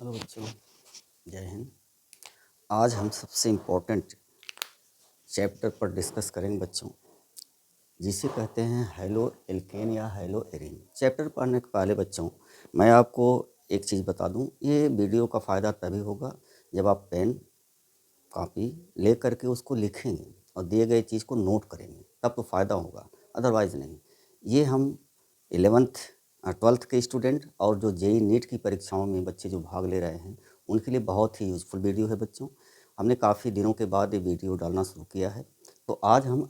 Hello बच्चों, जय हिंद। आज हम सबसे इम्पोर्टेंट चैप्टर पर डिस्कस करेंगे बच्चों, जिसे कहते हैं हैलो एल्केन या हैलो एरीन। चैप्टर पढ़ने के पहले बच्चों मैं आपको एक चीज़ बता दूं, ये वीडियो का फ़ायदा तभी होगा जब आप पेन कॉपी ले करके उसको लिखेंगे और दिए गए चीज़ को नोट करेंगे, तब तो फ़ायदा होगा, अदरवाइज़ नहीं। ये हम 11th 12th के स्टूडेंट और जो जेई नीट की परीक्षाओं में बच्चे जो भाग ले रहे हैं उनके लिए बहुत ही यूज़फुल वीडियो है बच्चों। हमने काफ़ी दिनों के बाद ये वीडियो डालना शुरू किया है। तो आज हम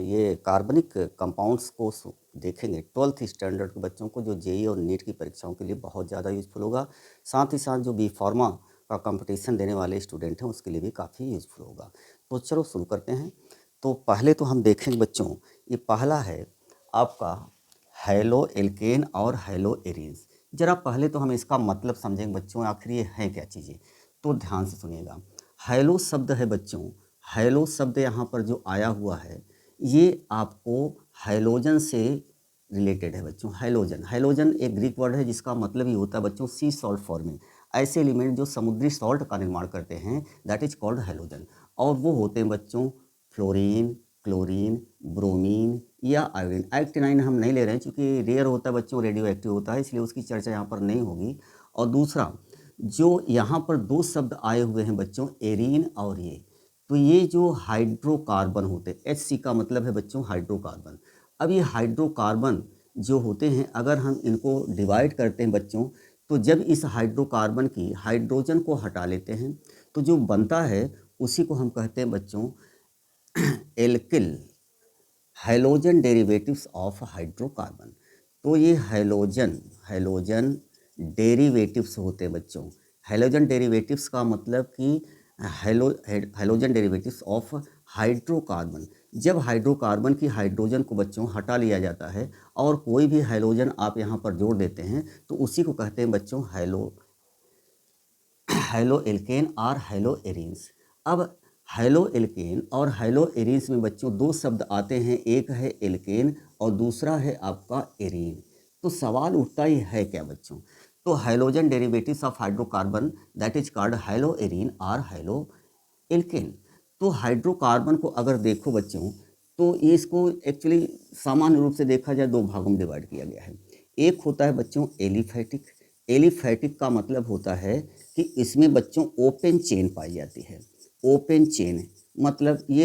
ये कार्बनिक कंपाउंड्स को देखेंगे 12th स्टैंडर्ड के बच्चों को, जो जेई और नीट की परीक्षाओं के लिए बहुत ज़्यादा यूज़फुल होगा। साथ ही साथ जो बी फार्मा का कंपटीशन देने वाले स्टूडेंट हैं उसके लिए भी काफ़ी यूज़फुल होगा। तो चलो शुरू करते हैं। तो पहले तो हम देखेंगे बच्चों, ये पहला है आपका हैलो एल्केन और हैलो एरीन्स। ज़रा पहले तो हम इसका मतलब समझेंगे बच्चों, आखिर ये हैं क्या चीज़ें। तो ध्यान से सुनिएगा। हैलो शब्द है बच्चों, हैलो शब्द यहाँ पर जो आया हुआ है ये आपको हैलोजन से रिलेटेड है बच्चों। हैलोजन, हैलोजन एक ग्रीक वर्ड है जिसका मतलब ही होता है बच्चों सी सॉल्ट फॉर्मिंग। ऐसे एलिमेंट जो समुद्री सॉल्ट का निर्माण करते हैं, दैट इज कॉल्ड हैलोजन। और वो होते हैं बच्चों फ्लोरीन, क्लोरीन, ब्रोमीन या आयोडीन। एक्टिनाइन हम नहीं ले रहे हैं क्योंकि रेयर होता है बच्चों, रेडियो एक्टिव होता है, इसलिए उसकी चर्चा यहाँ पर नहीं होगी। और दूसरा जो यहाँ पर दो शब्द आए हुए हैं बच्चों, एरीन और ये, तो ये जो हाइड्रोकार्बन होते हैं, HC का मतलब है बच्चों हाइड्रोकार्बन। अब ये हाइड्रोकार्बन जो होते हैं, अगर हम इनको डिवाइड करते हैं बच्चों, तो जब इस हाइड्रोकार्बन की हाइड्रोजन को हटा लेते हैं तो जो बनता है उसी को हम कहते हैं बच्चों alkyl, halogen derivatives of hydrocarbon. तो ये हैलोजन डेरिवेटिव्स होते हैं बच्चों। हैलोजन डेरिवेटिव्स का मतलब कि हैलोजन डेरिवेटिव्स ऑफ हाइड्रोकार्बन। जब हाइड्रोकार्बन की हाइड्रोजन को बच्चों हटा लिया जाता है और कोई भी हैलोजन आप यहाँ पर जोड़ देते हैं तो उसी को कहते हैं बच्चों हैलो एल्केन और हैलो एरीन्स। अब हैलो एल्केन और हैलो एरीन्स में बच्चों दो शब्द आते हैं, एक है एल्केन और दूसरा है आपका एरीन। तो सवाल उठता ही है क्या बच्चों, तो halogen derivatives of hydrocarbon that is called hello arene और हैलो एल्केन। तो हाइड्रोकार्बन को अगर देखो बच्चों तो ये इसको एक्चुअली सामान्य रूप से देखा जाए दो भागों में डिवाइड किया गया है। एक होता है बच्चों एलिफैटिक। एलिफैटिक का मतलब होता है कि इसमें बच्चों ओपन चेन पाई जाती है। ओपन चेन मतलब ये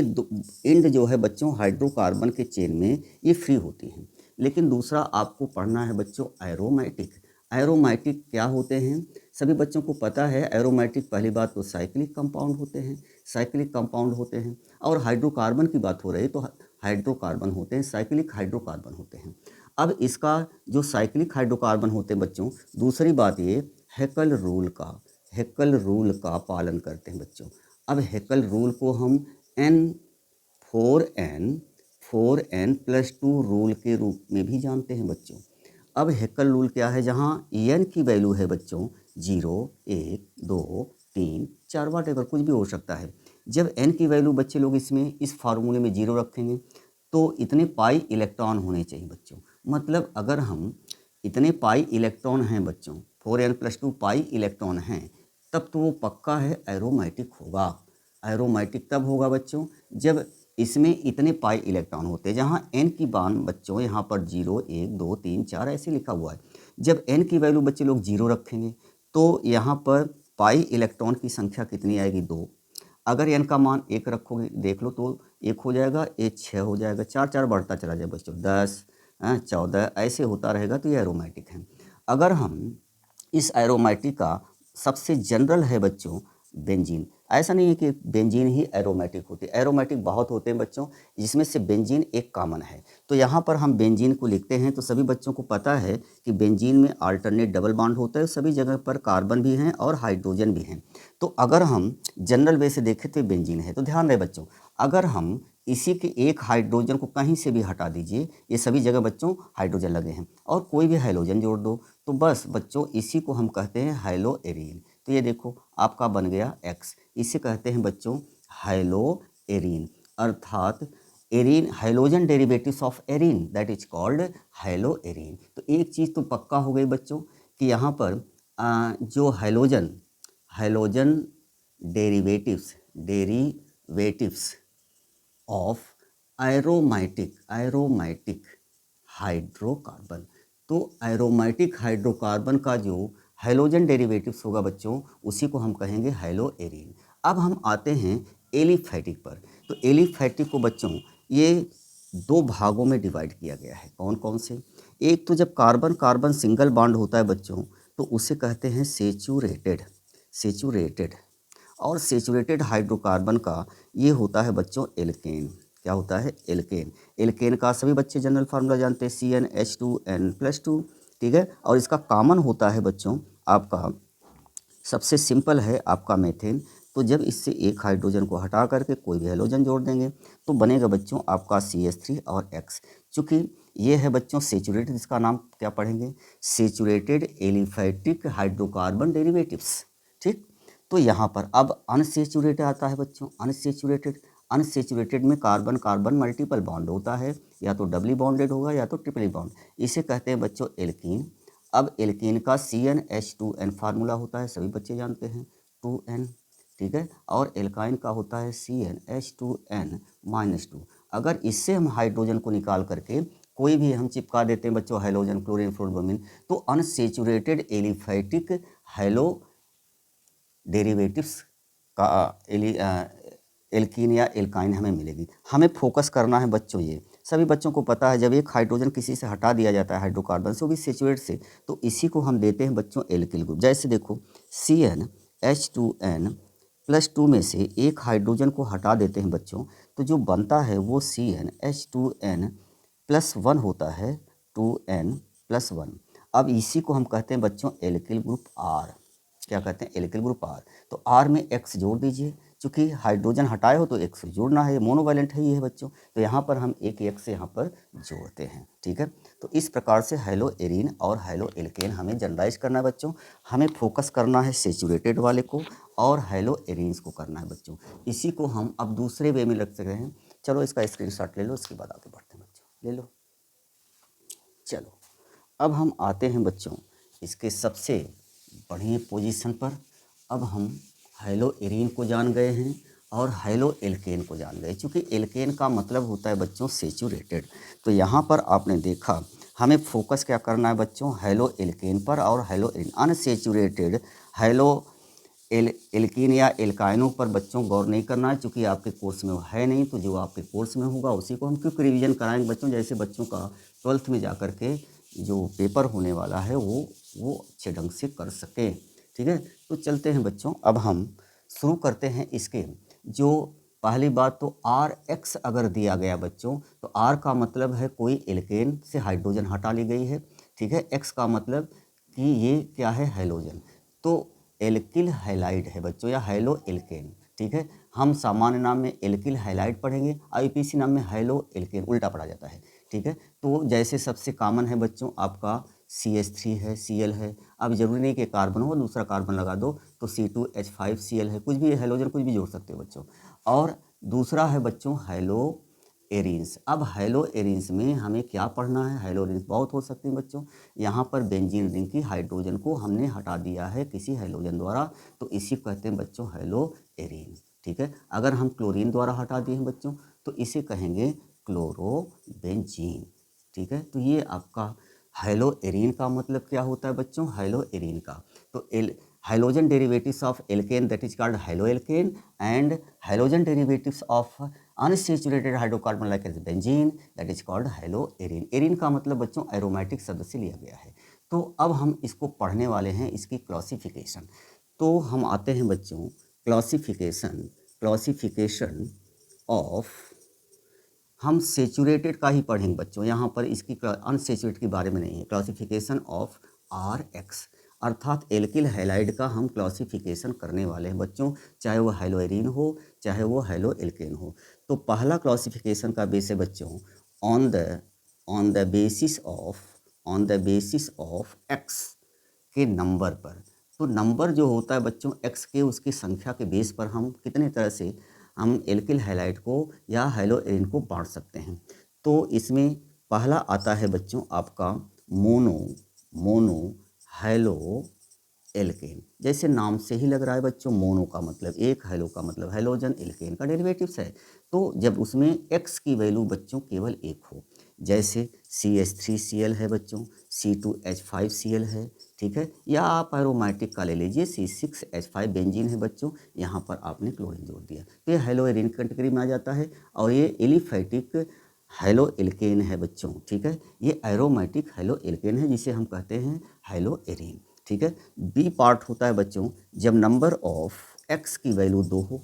एंड जो है बच्चों हाइड्रोकार्बन के चेन में ये फ्री होती हैं। लेकिन दूसरा आपको पढ़ना है बच्चों एरोमेटिक। एरोमेटिक क्या होते हैं, सभी बच्चों को पता है। एरोमेटिक पहली बात तो साइक्लिक कंपाउंड होते हैं, साइक्लिक कंपाउंड होते हैं। और हाइड्रोकार्बन की बात हो रही तो हाइड्रोकार्बन होते हैं, साइक्लिक हाइड्रोकार्बन होते हैं। अब इसका जो साइक्लिक हाइड्रोकार्बन होते हैं बच्चों, दूसरी बात ये हेकल रूल का पालन करते हैं बच्चों। अब हेकल रूल को हम N4N+2 रूल के रूप में भी जानते हैं बच्चों। अब हेकल रूल क्या है, जहाँ एन की वैल्यू है बच्चों 0, 1, 2, 3, 4 वाट एवर कुछ भी हो सकता है। जब एन की वैल्यू बच्चे लोग इसमें इस फार्मूले में 0 रखेंगे तो इतने पाई इलेक्ट्रॉन होने चाहिए बच्चों। मतलब अगर हम इतने पाई इलेक्ट्रॉन हैं बच्चों, 4N+2 पाई इलेक्ट्रॉन हैं, तब तो वो पक्का है एरोमेटिक होगा। एरोमेटिक तब होगा बच्चों जब इसमें इतने पाई इलेक्ट्रॉन होते हैं, जहाँ एन की मान बच्चों यहाँ पर 0, 1, 2, 3, 4 ऐसे लिखा हुआ है। जब एन की वैल्यू बच्चे लोग 0 रखेंगे तो यहाँ पर पाई इलेक्ट्रॉन की संख्या कितनी आएगी, 2। अगर एन का मान 1 रखोगे देख लो तो 1 हो जाएगा, ये 6 हो जाएगा, 4 4 बढ़ता चला जाए बच्चों, 10, 14 ऐसे होता रहेगा। तो ये एरोमेटिक है। अगर हम इस एरोमेटिक का सबसे जनरल है बच्चों बेंजीन। ऐसा नहीं है कि बेंजीन ही एरोमेटिक होती है, एरोमेटिक बहुत होते हैं बच्चों, जिसमें से बेंजीन एक कॉमन है। तो यहाँ पर हम बेंजीन को लिखते हैं तो सभी बच्चों को पता है कि बेंजीन में अल्टरनेट डबल बॉन्ड होता है, सभी जगह पर कार्बन भी हैं और हाइड्रोजन भी हैं। तो अगर हम जनरल वे से देखें तो बेंजीन है। तो ध्यान रहे बच्चों, अगर हम इसी के एक हाइड्रोजन को कहीं से भी हटा दीजिए, ये सभी जगह बच्चों हाइड्रोजन लगे हैं, और कोई भी हाइड्रोजन जोड़ दो तो बस बच्चों इसी को हम कहते हैं हैलो एरीन। तो ये देखो आपका बन गया X, इसे कहते हैं बच्चों हैलो एरीन। अर्थात arene halogen derivatives of arene that is called hello arene. तो एक चीज़ तो पक्का हो गई बच्चों कि यहाँ पर जो halogen derivatives of aromatic hydrocarbon. तो एरोमेटिक हाइड्रोकार्बन का जो हैलोजन डेरिवेटिव्स होगा बच्चों, उसी को हम कहेंगे हैलोएरीन। अब हम आते हैं एलिफैटिक पर। तो एलिफैटिक को बच्चों ये दो भागों में डिवाइड किया गया है। कौन कौन से? एक तो जब कार्बन कार्बन सिंगल बॉन्ड होता है बच्चों, तो उसे कहते हैं सेचुरेटेड। और सेचुरेटेड हाइड्रोकार्बन का ये होता है बच्चों एल्केन। क्या होता है? एल्केन। एल्केन का सभी बच्चे जनरल फार्मूला जानते हैं, CnH2n+2, ठीक है। और इसका कॉमन होता है बच्चों आपका, सबसे सिंपल है आपका मेथेन। तो जब इससे एक हाइड्रोजन को हटा करके कोई भी हैलोजन जोड़ देंगे तो बनेगा बच्चों आपका CH3 और X। चूँकि ये है बच्चों सेचुरेटेड, इसका नाम क्या पढ़ेंगे? सेचुरेटेड एलिफैटिक हाइड्रोकार्बन डेरिवेटिव्स, ठीक। तो यहाँ पर अब अनसेचुरेटेड आता है बच्चों। अनसेचुरेटेड में कार्बन कार्बन मल्टीपल बॉन्ड होता है, या तो डबली बॉन्डेड होगा या तो ट्रिपली बॉन्ड। इसे कहते हैं बच्चों एल्कीन। अब एल्कीन का CnH2n फार्मूला होता है, सभी बच्चे जानते हैं, 2n, ठीक है। और एल्काइन का होता है CnH2n-2। अगर इससे हम हाइड्रोजन को निकाल करके कोई भी हम चिपका देते हैं बच्चों, हैलोजन, क्लोरीन, फ्लोरोब्रोमीन, तो अनसेचुरेटेड एलिफैटिक हैलो डेरिवेटिव्स का एल्कीन या एल्काइन हमें मिलेगी। हमें फोकस करना है बच्चों, ये सभी बच्चों को पता है, जब एक हाइड्रोजन किसी से हटा दिया जाता है हाइड्रोकार्बन से, वो भी सेचुरेट से, तो इसी को हम देते हैं बच्चों एल्किल ग्रुप। जैसे देखो CnH2n+2 में से एक हाइड्रोजन को हटा देते हैं बच्चों, तो जो बनता है वो CnH2n+1 होता है, 2n+1। अब इसी को हम कहते हैं बच्चों एल्किल ग्रुप R। क्या कहते हैं? Alkyl group R। तो R में X जोड़ दीजिए, चूँकि हाइड्रोजन हटाए हो तो X जोड़ना है, मोनोवैलेंट है ये है बच्चों, तो यहाँ पर हम एक X यहाँ पर जोड़ते हैं, ठीक है। तो इस प्रकार से हैलोएरीन और हैलोएल्केन हमें जनरलाइज करना है बच्चों। हमें फोकस करना है सेचुरेटेड वाले को और हैलोएरीन्स को करना है बच्चों। इसी को हम अब दूसरे वे में रख सकते हैं। चलो इसका स्क्रीनशॉट ले लो, इसके बाद आगे बढ़ते हैं बच्चों, ले लो। चलो अब हम आते हैं बच्चों इसके सबसे बढ़िया पोजीशन पर। अब हम हैलोएरीन को जान गए हैं और हैलोएल्केन को जान गए। चूँकि एल्केन का मतलब होता है बच्चों सेचुरेटेड, तो यहाँ पर आपने देखा हमें फोकस क्या करना है बच्चों? हैलोएल्केन पर और हैलोएरीन। अनसेचुरेटेड एल्कीन या एल्काइनों पर बच्चों गौर नहीं करना है, चूँकि आपके कोर्स में वो है नहीं। तो जो आपके कोर्स में होगा उसी को हम क्योंकि रिवीजन कराएंगे बच्चों। जैसे बच्चों का 12th में जा कर के जो पेपर होने वाला है वो अच्छे ढंग से कर सकें, ठीक है। तो चलते हैं बच्चों, अब हम शुरू करते हैं इसके। जो पहली बात तो RX अगर दिया गया बच्चों, तो R का मतलब है कोई एल्केन से हाइड्रोजन हटा ली गई है, ठीक है। X का मतलब कि ये क्या है? हैलोजन। तो एल्किल हैलाइड है बच्चों, या हैलोएल्केन, ठीक है। हम सामान्य नाम में एल्किल हैलाइड पढ़ेंगे, IUPAC नाम में हैलोएल्केन, उल्टा पढ़ा जाता है, ठीक है। तो जैसे सबसे कॉमन है बच्चों आपका CH3 है, Cl है। अब जरूरी नहीं कि कार्बन हो, दूसरा कार्बन लगा दो तो C2H5Cl है, कुछ भी हैलोजन कुछ भी जोड़ सकते हो बच्चों। और दूसरा है बच्चों हैलोएरीन्स। अब हैलोएरीन्स में हमें क्या पढ़ना है? हैलोएरीन्स बहुत हो सकते हैं बच्चों। यहाँ पर बेंजीन रिंग की हाइड्रोजन को हमने हटा दिया है किसी हैलोजन द्वारा, तो इसी को कहते हैं बच्चों हैलोएरीन, ठीक है। अगर हम क्लोरीन द्वारा हटा दिए हैं बच्चों, तो इसे कहेंगे क्लोरोबेंजीन, ठीक है। तो ये आपका हैलोएरीन का मतलब क्या होता है बच्चों? हैलोएरीन का तो halogen derivatives of alkane, that is called haloalkane, and halogen derivatives of unsaturated hydrocarbon like as benzene, that is called haloarine। Arene का मतलब बच्चों एरोमेटिक शब्द से लिया गया है। तो अब हम इसको पढ़ने वाले हैं, इसकी क्लासिफिकेशन। तो हम आते हैं बच्चों क्लासिफिकेशन ऑफ, हम सेचुरेटेड का ही पढ़ेंगे बच्चों, यहाँ पर इसकी अनसेचुरेटेड के बारे में नहीं है। क्लासिफिकेशन ऑफ RX, अर्थात एल्किल हैलाइड का हम क्लासिफिकेशन करने वाले हैं बच्चों, चाहे वो हैलोएरीन हो चाहे वो हैलोएल्केन हो। तो पहला क्लासिफिकेशन का बेस है बच्चों on the basis of X के नंबर पर। तो नंबर जो होता है बच्चों X के, उसकी संख्या के बेस पर हम कितने तरह से हम एल्किल हैलाइड को या हैलोएरीन को बांट सकते हैं। तो इसमें पहला आता है बच्चों आपका मोनो हैलो एल्केन। जैसे नाम से ही लग रहा है बच्चों, मोनो का मतलब एक, हेलो का मतलब हेलोजन, एल्केन का डेरिवेटिव्स है। तो जब उसमें एक्स की वैल्यू बच्चों केवल एक हो, जैसे CH3Cl है बच्चों, C2H5Cl है, ठीक है, या आप एरोमेटिक का ले लीजिए C6H5 बेंजीन है बच्चों, यहाँ पर आपने क्लोरीन जोड़ दिया, तो ये हेलो एरिन कैटेगरी में आ जाता है। और ये एलिफेटिक हेलो एल्केन है बच्चों, ठीक है, ये एरोमेटिक हेलो एल्केन है जिसे हम कहते हैं हेलो एरिन, ठीक है। बी पार्ट होता है बच्चों जब नंबर ऑफ एक्स की वैल्यू 2 हो।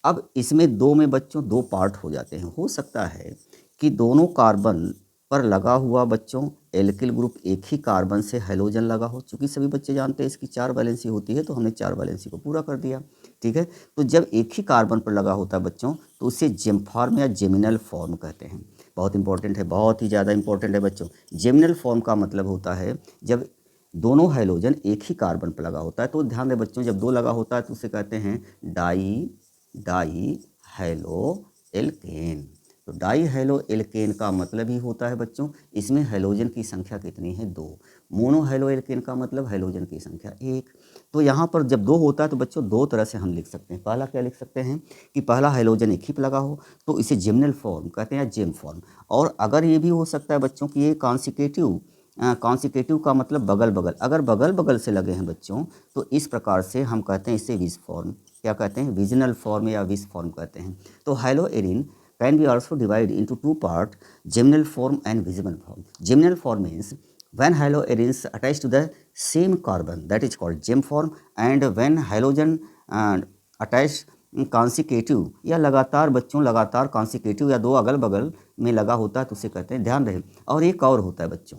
अब इसमें दो में बच्चों दो पार्ट हो जाते हैं। हो सकता है कि दोनों कार्बन पर लगा हुआ बच्चों एल्किल ग्रुप एक ही कार्बन से हेलोजन लगा हो, चूँकि सभी बच्चे जानते हैं इसकी 4 वैलेंसी होती है, तो हमने 4 वैलेंसी को पूरा कर दिया, ठीक है। तो जब एक ही कार्बन पर लगा होता है बच्चों तो उसे जेम फॉर्म या जेमिनल फॉर्म कहते हैं। बहुत इंपॉर्टेंट है, बहुत ही ज़्यादा इंपॉर्टेंट है बच्चों। जेमिनल फॉर्म का मतलब होता है जब दोनों हेलोजन एक ही कार्बन पर लगा होता है। तो ध्यान दें बच्चों, जब दो लगा होता है तो उसे कहते हैं डाई हेलो एल्केन। तो डाई हेलो एल्केन का मतलब ही होता है बच्चों इसमें हेलोजन की संख्या कितनी है, 2। मोनो हेलो एल्केन का मतलब हेलोजन की संख्या 1। तो यहाँ पर जब 2 होता है तो बच्चों दो तरह से हम लिख सकते हैं। पहला क्या लिख सकते हैं कि पहला हेलोजन एक ही पे लगा हो तो इसे जिम्नल फॉर्म कहते हैं, जेम फॉर्म। और अगर ये भी हो सकता है बच्चों कि ये कॉन्सिक्यूटिव का मतलब बगल बगल, अगर बगल बगल से लगे हैं बच्चों तो इस प्रकार से हम कहते हैं इसे विज फॉर्म। क्या कहते हैं, विजनल फॉर्म या विज फॉर्म कहते हैं। तो hello Erin can be also divide into 2 part, geminal form and visible form. Geminal form means when haloarins attached to the same carbon, that is called gem form, and when halogen attached consecutive या लगातार बच्चों लगातार consecutive या दो अगल बगल में लगा होता है तो उसे कहते हैं, ध्यान रहे। और एक और होता है बच्चों,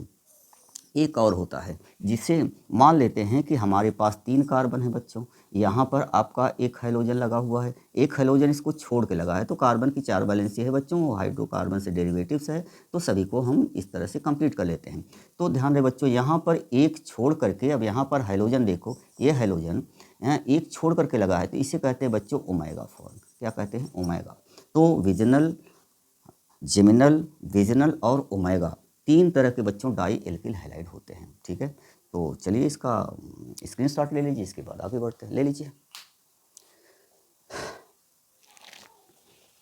एक और होता है जिसे मान लेते हैं कि हमारे पास 3 कार्बन है बच्चों, यहाँ पर आपका एक हाइड्रोजन लगा हुआ है, एक हाइड्रोजन इसको छोड़ के लगा है, तो कार्बन की 4 वैलेंसी है बच्चों, वो हाइड्रोकार्बन से डेरिवेटिव्स है, तो सभी को हम इस तरह से कंप्लीट कर लेते हैं। तो ध्यान दें बच्चों, यहाँ पर एक छोड़ करके, अब यहाँ पर हाइड्रोजन देखो, ये हाइड्रोजन एक छोड़ करके लगा है, तो इसे कहते हैं बच्चों ओमेगा फॉर्म। क्या कहते हैं, ओमेगा। तो विजनल, जेमिनल, विजनल और ओमेगा 3 तरह के बच्चों डाई एल्किल हैलाइड होते हैं, ठीक है। तो चलिए इसका स्क्रीनशॉट ले लीजिए, इसके बाद आगे बढ़ते हैं, ले लीजिए।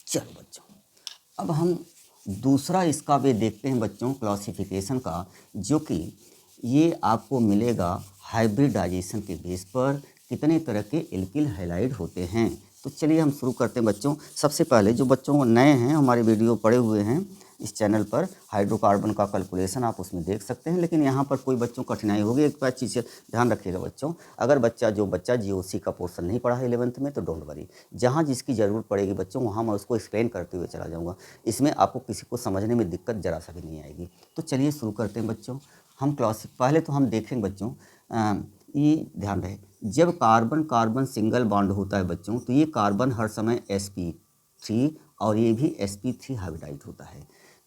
चलो बच्चों, अब हम दूसरा इसका वे देखते हैं बच्चों क्लासिफिकेशन का, जो कि ये आपको मिलेगा हाइब्रिडाइजेशन के बेस पर कितने तरह के एल्किल हैलाइड होते हैं। तो चलिए हम शुरू करते हैं बच्चों। सबसे पहले जो बच्चों नए हैं, हमारे वीडियो पड़े हुए हैं इस चैनल पर, हाइड्रोकार्बन का कैलकुलेशन आप उसमें देख सकते हैं, लेकिन यहाँ पर कोई बच्चों कठिनाई होगी। एक बात चीज़ ध्यान रखिएगा बच्चों, अगर जो बच्चा GOC का पोर्शन नहीं पढ़ा है 11th में तो डोंट वरी, जहाँ जिसकी ज़रूरत पड़ेगी बच्चों वहाँ मैं उसको एक्सप्लेन करते हुए चला जाऊँगा। इसमें आपको किसी को समझने में दिक्कत ज़रा सा भी नहीं आएगी। तो चलिए शुरू करते हैं बच्चों। हम पहले तो हम देखेंगे बच्चों, ये ध्यान रहे, जब कार्बन कार्बन सिंगल बॉन्ड होता है बच्चों तो ये कार्बन हर समय sp3 और ये भी sp3 हाइब्रिडाइड होता है।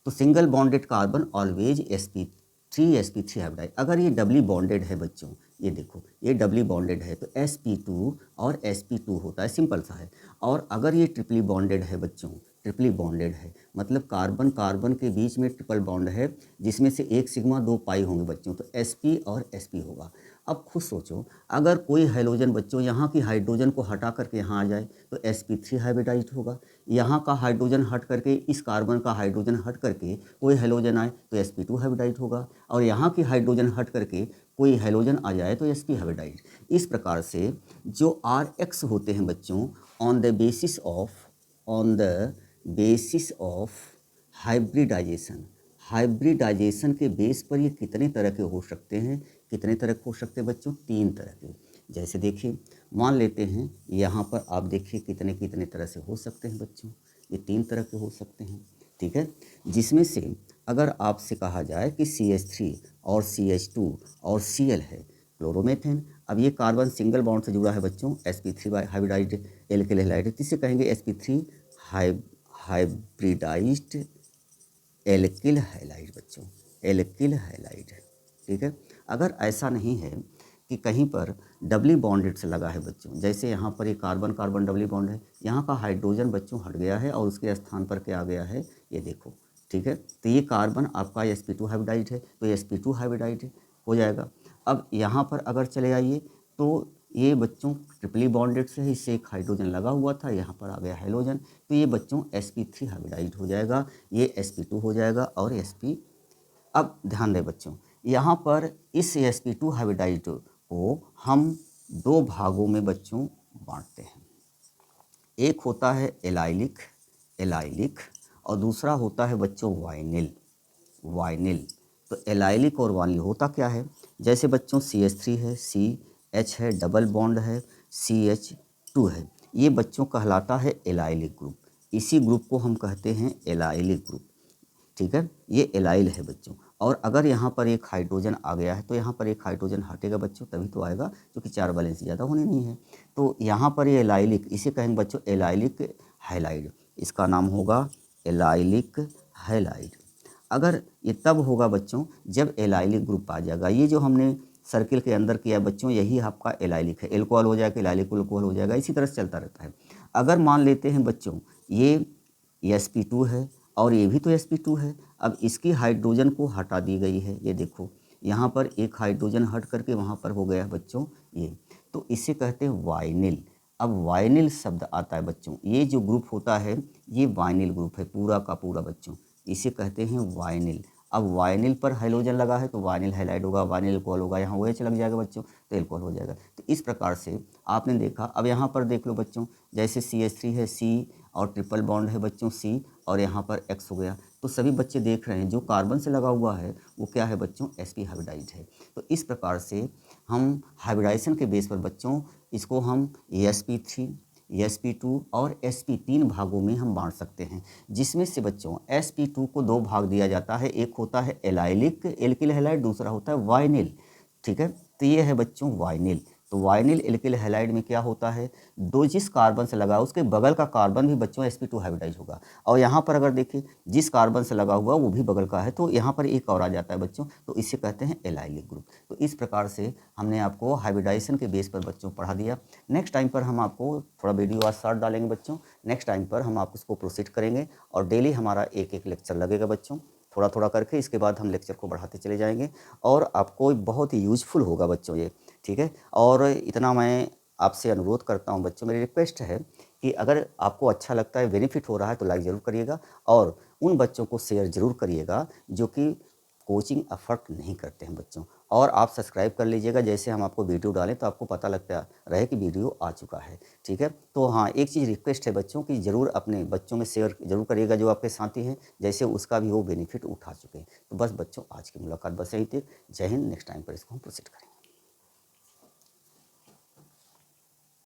तो single bonded carbon always sp3 हाइब्रिडाइड। अगर ये डबली बॉन्डेड है बच्चों, ये देखो ये डबली बॉन्डेड है तो sp2 और sp2 होता है, सिंपल सा है। और अगर ये ट्रिपली बॉन्डेड है बच्चों, ट्रिपली बॉन्डेड है मतलब कार्बन कार्बन के बीच में ट्रिपल बॉन्ड है जिसमें से एक सिग्मा 2 पाई होंगे बच्चों, तो sp और sp होगा। अब खुद सोचो, अगर कोई हाइड्रोजन बच्चों यहाँ की हाइड्रोजन को हटा करके यहाँ आ जाए तो sp3 हाइब्रिडाइज होगा। यहाँ का हाइड्रोजन हट करके, इस कार्बन का हाइड्रोजन हट करके कोई हाइड्रोजन आए तो sp2 हाइब्रिडाइज होगा। और यहाँ की हाइड्रोजन हट करके कोई हाइड्रोजन आ जाए तो sp हाइब्रिडाइज। इस प्रकार से जो RX होते हैं बच्चों, on the basis of hybridization के बेस पर ये कितने तरह के हो सकते हैं, कितने तरह के हो सकते हैं बच्चों, 3 तरह के। जैसे देखिए, मान लेते हैं यहाँ पर आप देखिए कितने कितने तरह से हो सकते हैं बच्चों, ये 3 तरह के हो सकते हैं, ठीक है। जिसमें से अगर आपसे कहा जाए कि CH3 और CH2 और Cl है, क्लोरोमेथेन। अब ये कार्बन सिंगल बॉन्ड से जुड़ा है बच्चों, sp3 हाइब्रिडाइज्ड एल्किल हैलाइड, इसे कहेंगे sp3 हाइब्रिडाइज्ड एल्किल हैलाइड बच्चों, एल्किल हैलाइड, ठीक है। अगर ऐसा नहीं है कि कहीं पर डबली बॉन्डेड से लगा है बच्चों, जैसे यहाँ पर ये कार्बन कार्बन डबली बॉन्ड है, यहाँ का हाइड्रोजन बच्चों हट गया है और उसके स्थान पर क्या आ गया है, ये देखो, ठीक है। तो ये कार्बन आपका sp2 हाइब्रिडाइड है तो sp2 हाइब्रिडाइड हो जाएगा। अब यहाँ पर अगर चले आइए तो ये बच्चों ट्रिपली बॉन्डेड से है, इससे एक हाइड्रोजन लगा हुआ था, यहाँ पर आ गया हाइड्रोजन, तो ये बच्चों sp3 हाइब्रिडाइज्ड हो जाएगा, ये sp2 हो जाएगा और sp। अब ध्यान दें बच्चों, यहाँ पर इस sp2 हाइब्रिडाइज्ड को हम दो भागों में बच्चों बांटते हैं। एक होता है एलाइलिक, एलाइलिक, और दूसरा होता है बच्चों वाइनिल, वाइनिल। तो एलाइलिक और वाइनिल होता क्या है, जैसे बच्चों CH3 है, CH है, डबल बॉन्ड है, CH2 है, ये बच्चों कहलाता है एलाइलिक ग्रुप। इसी ग्रुप को हम कहते हैं एलाइलिक ग्रुप, ठीक है, ये एलाइल है बच्चों। और अगर यहाँ पर एक हाइड्रोजन आ गया है तो यहाँ पर एक हाइड्रोजन हटेगा बच्चों, तभी तो आएगा, क्योंकि 4 वैलेंस ज़्यादा होने नहीं है। तो यहाँ पर ये एलाइलिक, इसे कहेंगे बच्चों एलाइलिक हैलाइड, इसका नाम होगा एलाइलिक हैलाइड। अगर ये तब होगा बच्चों जब एलाइलिक ग्रुप आ जाएगा। ये जो हमने सर्किल के अंदर किया बच्चों, यही आपका एलाइलिक है, एल्कोहल हो जाएगा, एलाइलिक अल्कोहल हो जाएगा, इसी तरह से चलता रहता है। अगर मान लेते हैं बच्चों ये sp2 है और ये भी तो sp2 है, अब इसकी हाइड्रोजन को हटा दी गई है, ये देखो यहाँ पर एक हाइड्रोजन हट करके वहाँ पर हो गया बच्चों ये, तो इसे कहते हैं वाइनिल। अब वाइनिल शब्द आता है बच्चों, ये जो ग्रुप होता है ये वाइनिल ग्रुप है पूरा का पूरा बच्चों, इसे कहते हैं वाइनिल। अब वाइनिल पर हाइड्रोजन लगा है तो वाइनिल हैलाइड होगा, वाइनिल अल्कोहल होगा, यहाँ OH लग जाएगा बच्चों तो अल्कोहल हो जाएगा। तो इस प्रकार से आपने देखा। अब यहाँ पर देख लो बच्चों, जैसे CH3 है, C और ट्रिपल बॉन्ड है बच्चों C, और यहाँ पर X हो गया, तो सभी बच्चे देख रहे हैं जो कार्बन से लगा हुआ है वो क्या है बच्चों, sp हाइब्रिडाइज्ड है। तो इस प्रकार से हम हाइब्रिडाइजेशन के बेस पर बच्चों इसको हम sp3, sp2 और sp 3 भागों में हम बांट सकते हैं, जिसमें से बच्चों sp2 को दो भाग दिया जाता है, एक होता है एलाइलिक एल्किल हैलाइड, दूसरा होता है वाइनिल, ठीक है। तो ये है बच्चों वाइनिल। तो वाइनिल एल्किल हैलाइड में क्या होता है, दो जिस कार्बन से लगा उसके बगल का कार्बन भी बच्चों sp2 हाइब्रिडाइज होगा, और यहाँ पर अगर देखिए जिस कार्बन से लगा हुआ वो भी बगल का है, तो यहाँ पर एक और आ जाता है बच्चों, तो इसे कहते हैं एलाइलिक ग्रुप। तो इस प्रकार से हमने आपको हाइब्रिडाइजेशन के बेस पर बच्चों पढ़ा दिया। नेक्स्ट टाइम पर हम आपको थोड़ा वीडियो आज शॉर्ट डालेंगे बच्चों, नेक्स्ट टाइम पर हम आपको इसको प्रोसीड करेंगे, और डेली हमारा एक एक लेक्चर लगेगा बच्चों, थोड़ा थोड़ा करके। इसके बाद हम लेक्चर को बढ़ाते चले जाएंगे, और आपको बहुत ही यूजफुल होगा बच्चों ये, ठीक है। और इतना मैं आपसे अनुरोध करता हूँ बच्चों, मेरी रिक्वेस्ट है कि अगर आपको अच्छा लगता है, बेनिफिट हो रहा है, तो लाइक ज़रूर करिएगा, और उन बच्चों को शेयर ज़रूर करिएगा जो कि कोचिंग एफर्ट नहीं करते हैं बच्चों। और आप सब्सक्राइब कर लीजिएगा, जैसे हम आपको वीडियो डालें तो आपको पता लगता रहे कि वीडियो आ चुका है, ठीक है। तो हाँ, एक चीज़ रिक्वेस्ट है बच्चों कि ज़रूर अपने बच्चों में शेयर ज़रूर करिएगा जो आपके साथी हैं, जैसे उसका भी वो बेनिफिट उठा चुके हैं। तो बस बच्चों आज की मुलाकात बस यही थी। जय हिंद। नेक्स्ट टाइम पर इसको हम प्रोसीड करेंगे।